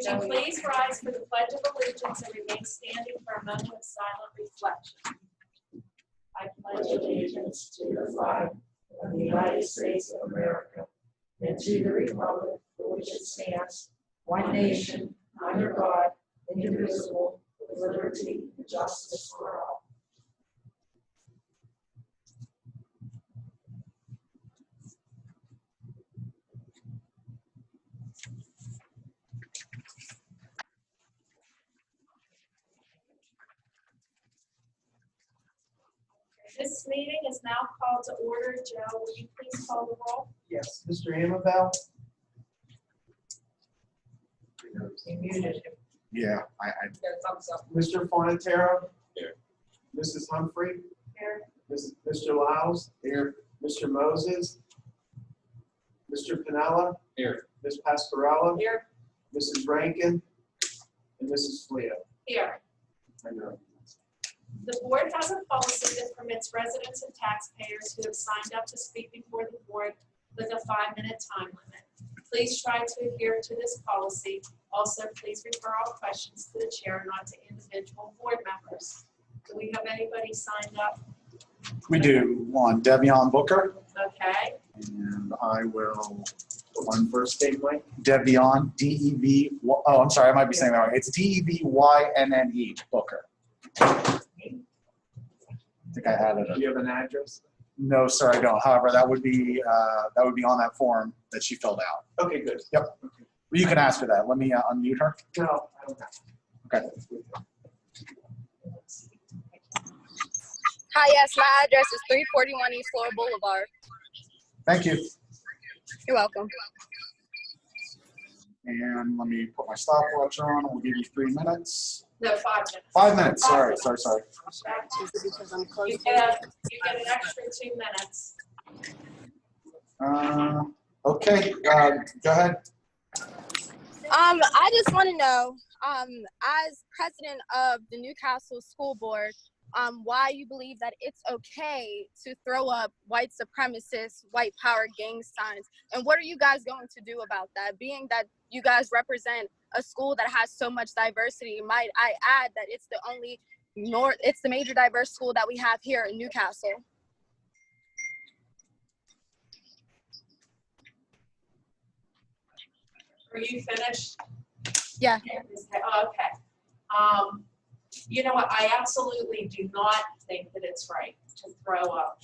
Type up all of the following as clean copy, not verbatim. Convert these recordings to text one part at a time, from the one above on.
Would you please rise for the Pledge of Allegiance and remain standing for a moment of silent reflection? I pledge allegiance to the flag of the United States of America and to the republic for which it stands, one nation, under God, indivisible, with liberty and justice for all. This meeting is now called to order. Joe, will you please call the roll? Yes, Mr. Amabel. You muted him. Yeah, Mr. Fonterra. Here. Mrs. Humphrey. Here. Mr. Lyles. Here. Mr. Moses. Mr. Pinella. Here. Ms. Pascarella. Here. Mrs. Rankin. And Mrs. Fleo. Here. I know. The board has a policy that permits residents and taxpayers who have signed up to speak before the board with a 5-minute time limit. Please try to adhere to this policy. Also, please refer all questions to the chair, not to individual board members. Do we have anybody signed up? we do one, Devion Booker, Okay. and I will, One first name, Mike. Devion, D-E-V, oh, I'm sorry, I might be saying that wrong. It's D-E-V-Y-N-N-E, Booker. I think I added Do it. you have an address? No, sir, I don't. However, that would be on that form that she filled out. Okay, good. Yep. Okay. You can ask her that. Let me unmute her. No, I don't have. Okay. Hi, yes, my address is 341 East Florida Boulevard. Thank you. You're welcome. And let me put my stopwatch on. We'll give you 3 minutes. No, 5 minutes. 5 minutes. Sorry. You get an extra 2 minutes. Okay. Go ahead. I just want to know, as president of the Newcastle School Board, why you believe that it's okay to throw up white supremacist, white power gang signs, and what are you guys going to do about that? Being that you guys represent a school that has so much diversity, might I add that it's the major diverse school that we have here in Newcastle. Are you finished? Yeah. Oh, okay. You know what? I absolutely do not think that it's right to throw up,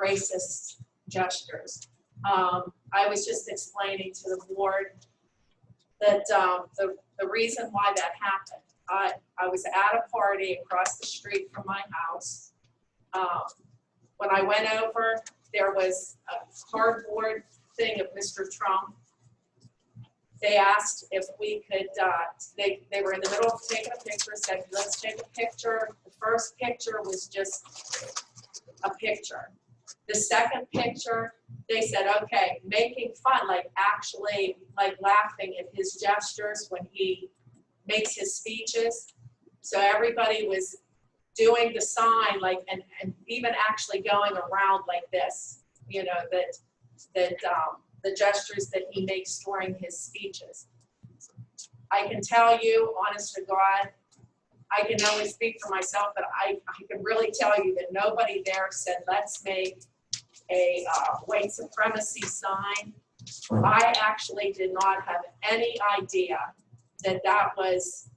racist gestures. I was just explaining to the board that the reason why that happened. I was at a party across the street from my house. When I went over, there was a cardboard thing of Mr. Trump. They asked if we could, they were in the middle of taking a picture, said, let's take a picture. The first picture was just a picture. The second picture, they said, okay, making fun, like actually like laughing at his gestures when he makes his speeches. So everybody was doing the sign, like, and even actually going around like this, the gestures that he makes during his speeches. I can tell you, honest to God, I can only speak for myself, but I can really tell you that nobody there said, let's make a white supremacy sign. I actually did not have any idea that that was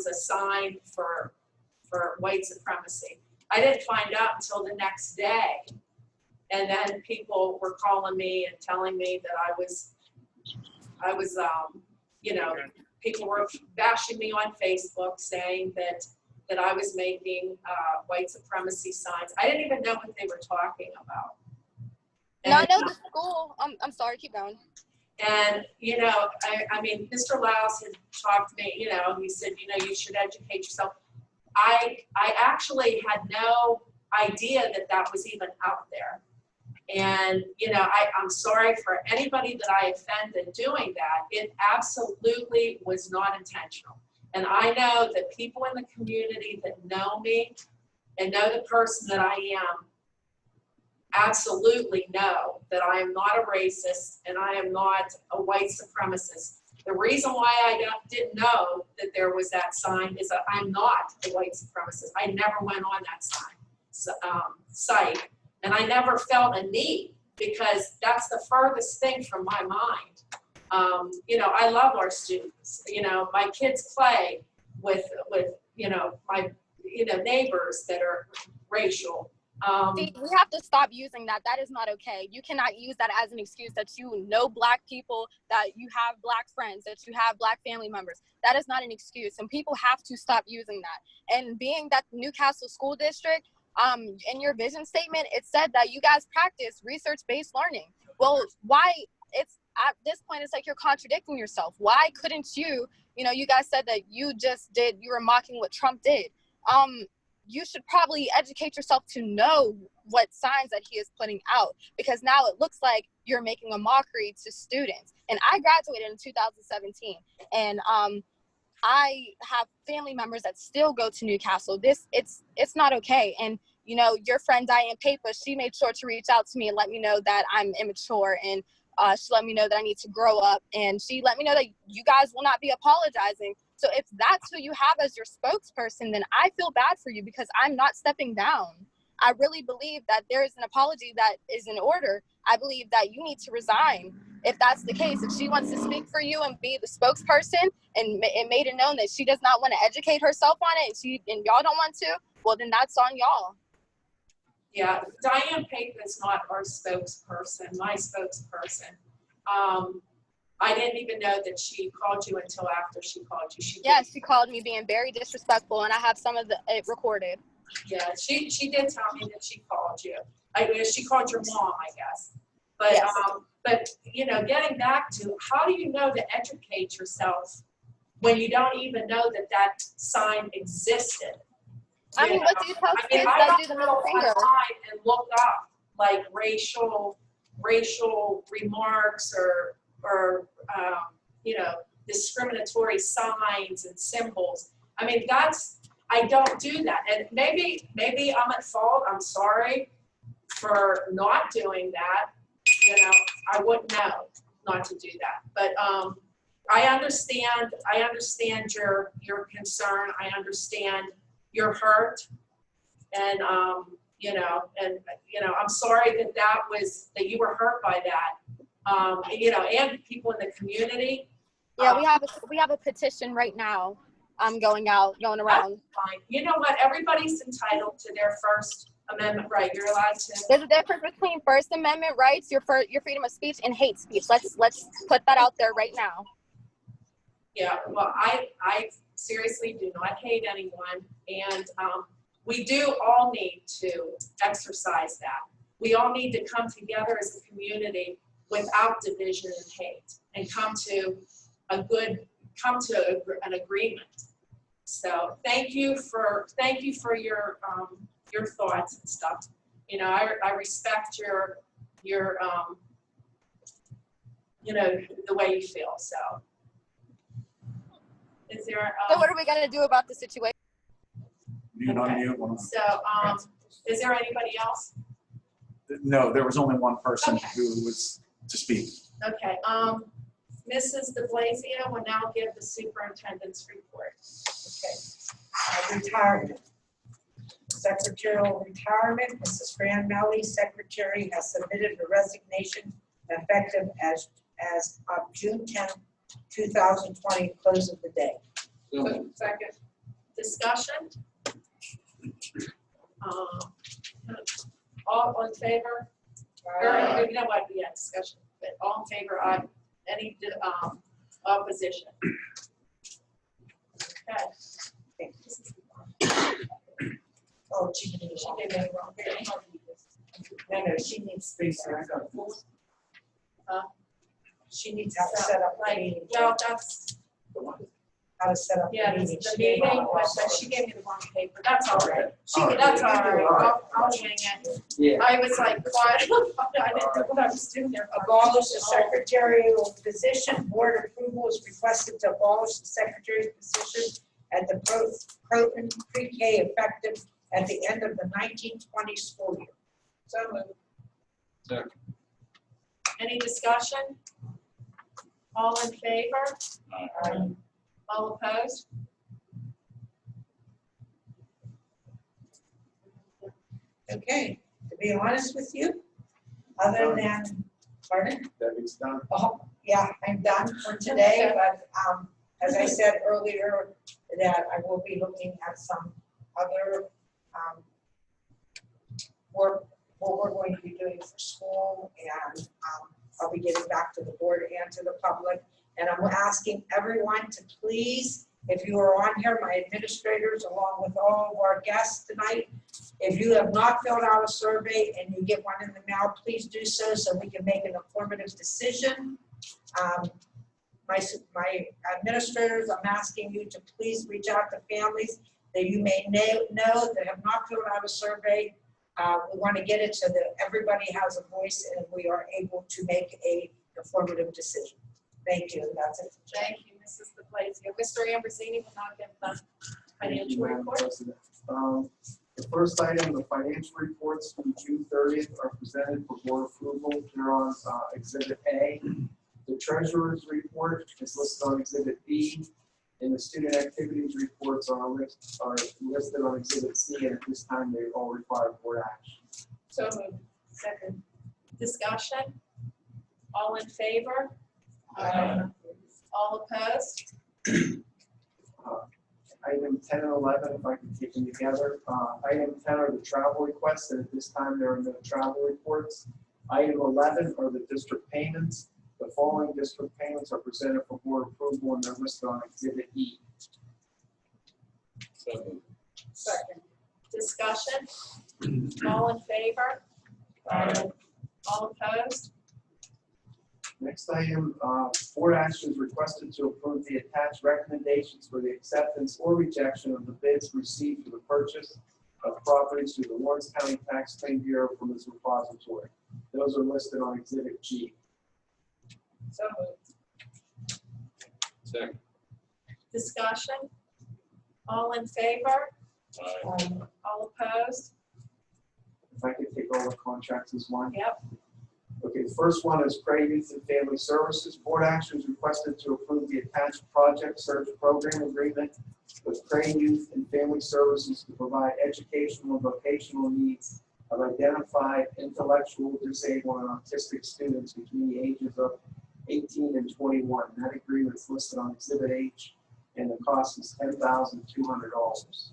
a sign for white supremacy. I didn't find out until the next day. And then people were calling me and telling me that I was, people were bashing me on Facebook saying that I was making white supremacy signs. I didn't even know what they were talking about. No, I know the school. I'm sorry, keep going. And, I mean, Mr. Lyles had talked to me, he said, you should educate yourself. I actually had no idea that was even out there. And, I'm sorry for anybody that I offended doing that. It absolutely was not intentional. And I know that people in the community that know me and know the person that I am, absolutely know that I am not a racist and I am not a white supremacist. The reason why I didn't know that there was that sign is that I'm not a white supremacist. I never went on that site, and I never felt a need, because that's the furthest thing from my mind. You know, I love our students. You know, my kids play with you know, my neighbors that are racial. See, we have to stop using that. That is not okay. You cannot use that as an excuse that you know Black people, that you have Black friends, that you have Black family members. That is not an excuse, and people have to stop using that. And being that Newcastle School District, in your vision statement, it said that you guys practice research-based learning. Well, why? It's at this point, it's like you're contradicting yourself. Why couldn't you? You know, you guys said that you were mocking what Trump did. You should probably educate yourself to know what signs that he is putting out, because now it looks like you're making a mockery to students. And I graduated in 2017, and I have family members that still go to Newcastle. It's not okay. And you know, your friend Diane Paper, she made sure to reach out to me and let me know that I'm immature, and she let me know that I need to grow up, and she let me know that you guys will not be apologizing. So if that's who you have as your spokesperson, then I feel bad for you, because I'm not stepping down. I really believe that there is an apology that is in order. I believe that you need to resign if that's the case. If she wants to speak for you and be the spokesperson, and made it known that she does not want to educate herself on it, and y'all don't want to, well, then that's on y'all. Yeah, Diane Pape is not our spokesperson, my spokesperson. I didn't even know that she called you until after she called you. She called me being very disrespectful, and I have some of it recorded. Yeah, she did tell me that she called you. She called your mom, I guess. But Yes. But you know, getting back to, how do you know to educate yourself when you don't even know that that sign existed? I mean, what do you tell kids I that don't do the go middle finger? online and look up like racial remarks or you know, discriminatory signs and symbols. I mean, I don't do that. And maybe I'm at fault. I'm sorry for not doing that. You know, I wouldn't know not to do that. But I understand your concern. I understand your hurt. And you know, I'm sorry that you were hurt by that. You know, and people in the community. Yeah, we have a petition right now. Going around. Fine. You know what? Everybody's entitled to their First Amendment right. You're allowed to. There's a difference between First Amendment rights, your freedom of speech, and hate speech. Let's put that out there right now. Yeah. Well, I seriously do not hate anyone, and we do all need to exercise that. We all need to come together as a community without division and hate, and come to an agreement. So thank you for your thoughts and stuff. You know, I respect your you know, the way you feel. So is there So what are we gonna do about the situation? You Okay. unmute one of them. So is there anybody else? No, there was only one person Okay. who was to speak. Okay, Mrs. de Blasio will now give the superintendent's report. Retirement. Secretarial retirement, Mrs. Fran Melly, secretary, has submitted her resignation effective as of June 10, 2020, close of the day. Second. Discussion? All in favor? Or, you know what, yeah, discussion, but all in favor, aye. Any opposition? Okay. Oh, she gave me She one. gave me the wrong page. No, she needs to, she needs to set up the Like, meeting. well, that's, How to set up yeah, the the meeting. meeting, but she gave me the wrong paper, that's all right. All right. That's all right, I'll hang it. Yeah. I was like, quiet, I didn't know what I was doing there. Abolish the secretarial position. Board approval is requested to abolish the secretary's position at the Croton Pre-K effective at the end of the 1920 school year. So moved. Second. Any discussion? All in favor? Aye. All opposed? Okay, to be honest with you, other than, pardon? Debbie's done. Oh, yeah, I'm done for today, but, as I said earlier, that I will be looking at some other, work, what we're going to be doing for school, and, I'll be getting back to the board and to the public. And I'm asking everyone to please, if you are on here, my administrators, along with all of our guests tonight, if you have not filled out a survey and you get one in the mail, please do so, so we can make an informative decision. My administrators, I'm asking you to please reach out to families that you may know that have not filled out a survey. We want to get it so that everybody has a voice and we are able to make a informative decision. Thank you, and that's it. Thank you, Mrs. DeBlasio. Mr. Ambrosini will now give the Thank you, financial Madam report. President. The first item, the financial reports from June 30th are presented for board approval. They're on Exhibit A. The treasurer's report is listed on Exhibit B, and the student activities reports are listed on Exhibit C, and at this time, they all require board action. So moved. Second. Discussion? All in favor? All opposed? Item 10 and 11, if I can take them together. Item 10 are the travel requests, and at this time, there are no travel reports. Item 11 are the district payments. The following district payments are presented for board approval, and they're listed on Exhibit E. So moved. Second. Discussion? All in favor? All opposed? Next item, board action is requested to approve the attached recommendations for the acceptance or rejection of the bids received for the purchase of properties through the Lawrence County Tax Claim Bureau from its repository. Those are listed on Exhibit G. So moved. Second. Discussion? All in favor? Aye. All opposed? If I could take all the contracts as one. Yep. Okay, the first one is Prairie Youth and Family Services. Board action is requested to approve the attached project search program agreement with Prairie Youth and Family Services to provide educational and vocational needs of identified intellectual, disabled, and autistic students between the ages of 18 and 21. That agreement is listed on Exhibit H, and the cost is $10,200.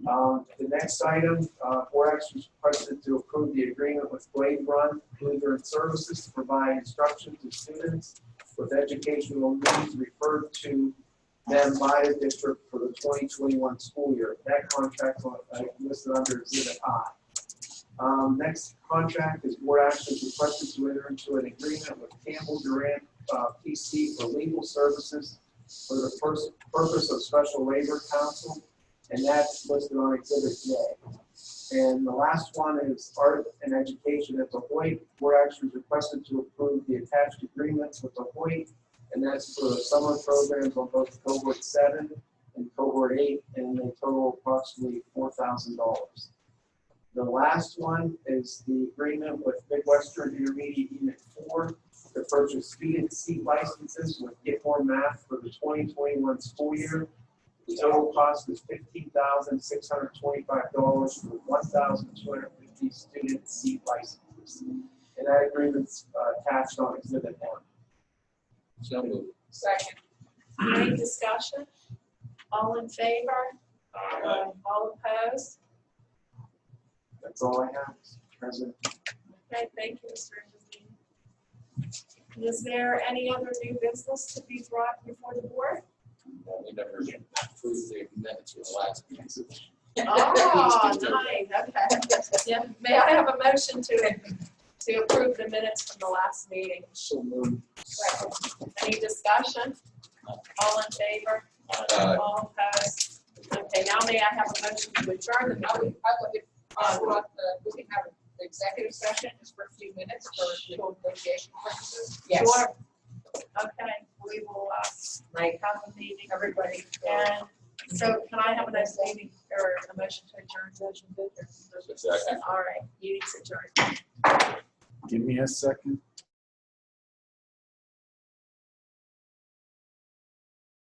The next item, board action is requested to approve the agreement with Blade Run Lutheran Services to provide instruction to students with educational needs referred to them by the district for the 2021 school year. That contract is listed under Exhibit I. Next contract is board action is requested to enter into an agreement with Campbell Durant PC for legal services for the purpose of special labor counsel, and that's listed on Exhibit J. And the last one is art and education at the Hoyt. Board action is requested to approve the attached agreements with the Hoyt, and that's for the summer programs on both cohort 7 and cohort 8, and they total approximately $4,000. The last one is the agreement with Midwestern Intermediate Unit 4 to purchase student seat licenses with Get More Math for the 2021 school year. The total cost is $15,625 for 1,250 student seat licenses. And that agreement's attached on Exhibit M. So moved. Second. Any discussion? All in favor? Aye. All opposed? That's all I have, Mr. President. Okay, thank you, Mr. Ambrosini. Is there any other new business to be brought before the board? We never approved the minutes of the last meeting. Oh, nice, okay. Yeah, may I have a motion to approve the minutes from the last meeting? So moved. Any discussion? All in favor? Aye. All opposed? Okay, now may I have a motion to adjourn the meeting? We can have an executive session just for a few minutes for negotiation purposes. Yes. Sure. Okay, we will, Like, have a meeting, everybody. and so can I have a nice meeting, or a motion to adjourn? Second. All right, meeting's adjourned. Give me a second.